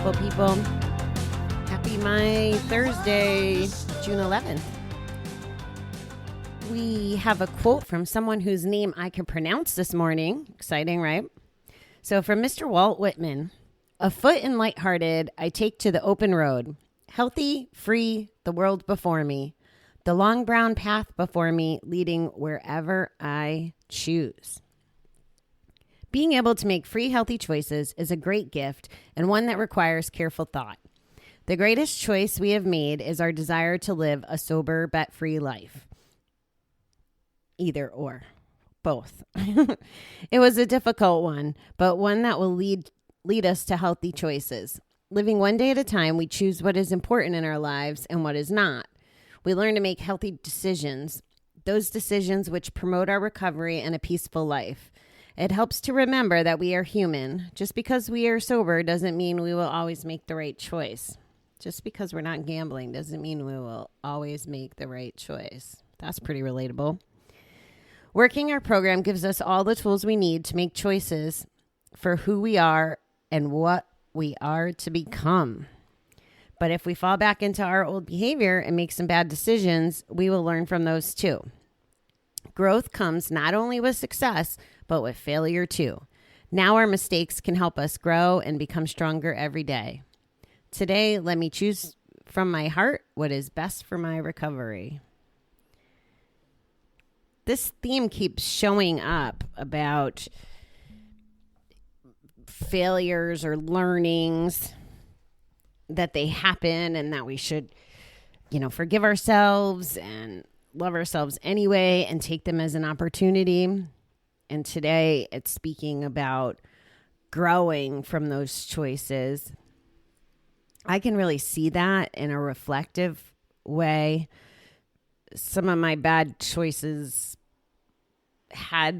beautiful people. Happy my Thursday, June 11th. We have a quote from someone whose name I can pronounce this morning. Exciting, right? So from Mr. Walt Whitman, afoot and lighthearted, I take to the open road. Healthy, free, the world before me. The long brown path before me, leading wherever I choose. Being able to make free, healthy choices is a great gift and one that requires careful thought. The greatest choice we have made is our desire to live a sober, bet-free life. Either or, both. It was a difficult one, but one that will lead us to healthy choices. Living one day at a time, we choose what is important in our lives and what is not. We learn to make healthy decisions, those decisions which promote our recovery and a peaceful life. It helps to remember that we are human. Just because we are sober doesn't mean we will always make the right choice. Just because we're not gambling doesn't mean we will always make the right choice. That's pretty relatable. Working our program gives us all the tools we need to make choices for who we are and what we are to become. But if we fall back into our old behavior and make some bad decisions, we will learn from those too. Growth comes not only with success, but with failure too. Now our mistakes can help us grow and become stronger every day. Today, let me choose from my heart what is best for my recovery. This theme keeps showing up about failures or learnings, that they happen and that we should, forgive ourselves and love ourselves anyway and take them as an opportunity. And today it's speaking about growing from those choices. I can really see that in a reflective way. Some of my bad choices a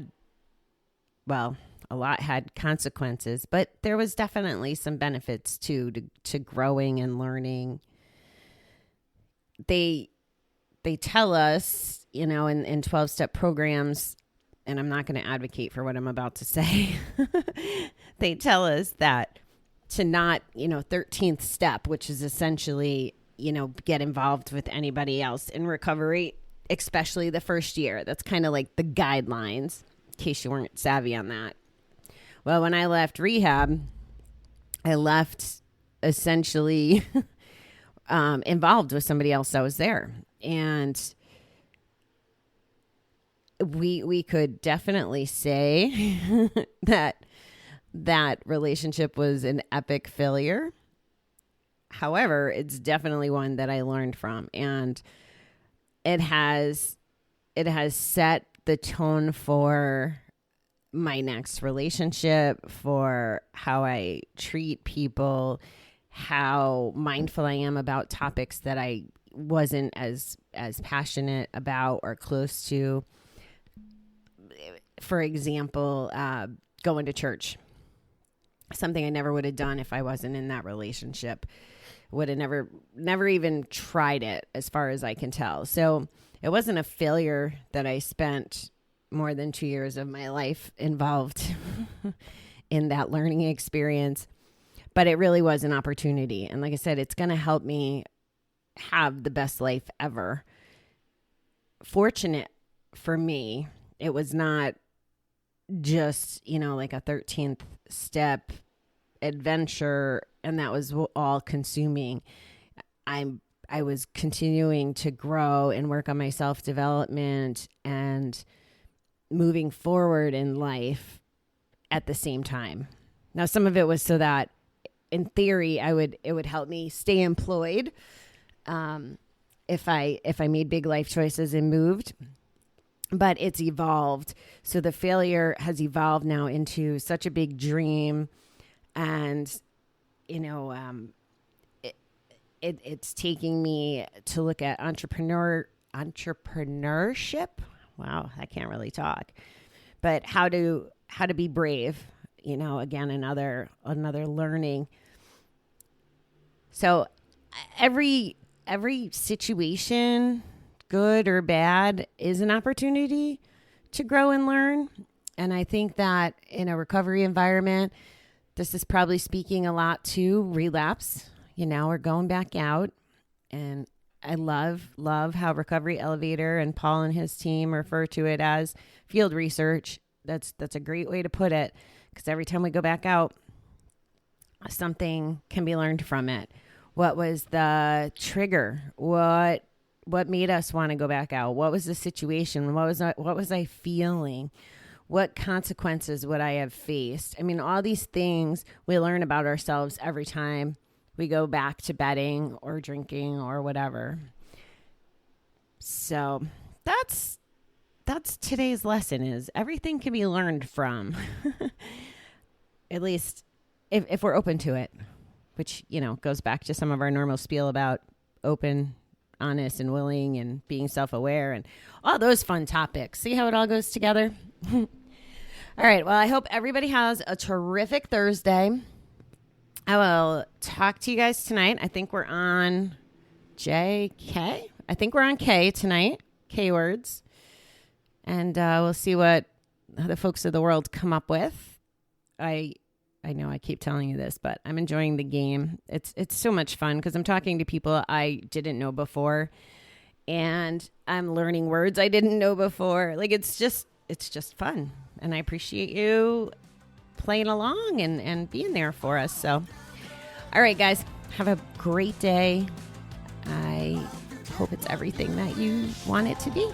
lot had consequences, but there was definitely some benefits too to growing and learning. They tell us, in 12-step programs, and I'm not going to advocate for what I'm about to say. They tell us that to not, 13th step, which is essentially, get involved with anybody else in recovery, especially the first year. That's kind of like the guidelines, in case you weren't savvy on that. Well, when I left rehab, I left essentially involved with somebody else that was there. And we could definitely say that relationship was an epic failure. However, it's definitely one that I learned from, and it has set the tone for my next relationship, for how I treat people, how mindful I am about topics that I wasn't as passionate about or close to. For example, going to church. Something I never would have done if I wasn't in that relationship. Would have never even tried it, as far as I can tell. So it wasn't a failure that I spent more than 2 years of my life involved in that learning experience. But it really was an opportunity. And like I said, it's going to help me have the best life ever. Fortunate for me, it was not just, like a 13th step adventure, and that was all consuming. I was continuing to grow and work on my self-development and moving forward in life at the same time. Now, some of it was so that in theory, it would help me stay employed if I made big life choices and moved. But it's evolved. So the failure has evolved now into such a big dream. And, it's taking me to look at entrepreneurship. Wow, I can't really talk. But how to be brave, again, another learning. So every situation, good or bad, is an opportunity to grow and learn. And I think that in a recovery environment, This is probably speaking a lot to relapse. We're going back out, and I love how Recovery Elevator and Paul and his team refer to it as field research. That's a great way to put it, because every time we go back out, something can be learned from it. What was the trigger? What made us want to go back out? What was the situation? What was I feeling? What consequences would I have faced? I mean, all these things we learn about ourselves every time we go back to betting or drinking or whatever. So that's today's lesson, is everything can be learned from, at least if we're open to it, which, goes back to some of our normal spiel about open, honest, and willing, and being self-aware, and all those fun topics. See how it all goes together? All right. Well, I hope everybody has a terrific Thursday. I will talk to you guys tonight. I think we're on JK. I think we're on K tonight. K words. And we'll see what the folks of the world come up with. I know I keep telling you this, but I'm enjoying the game. It's so much fun because I'm talking to people I didn't know before, and I'm learning words I didn't know before. Like, it's just fun, and I appreciate you playing along and being there for us. So, all right, guys, have a great day. I hope it's everything that you want it to be.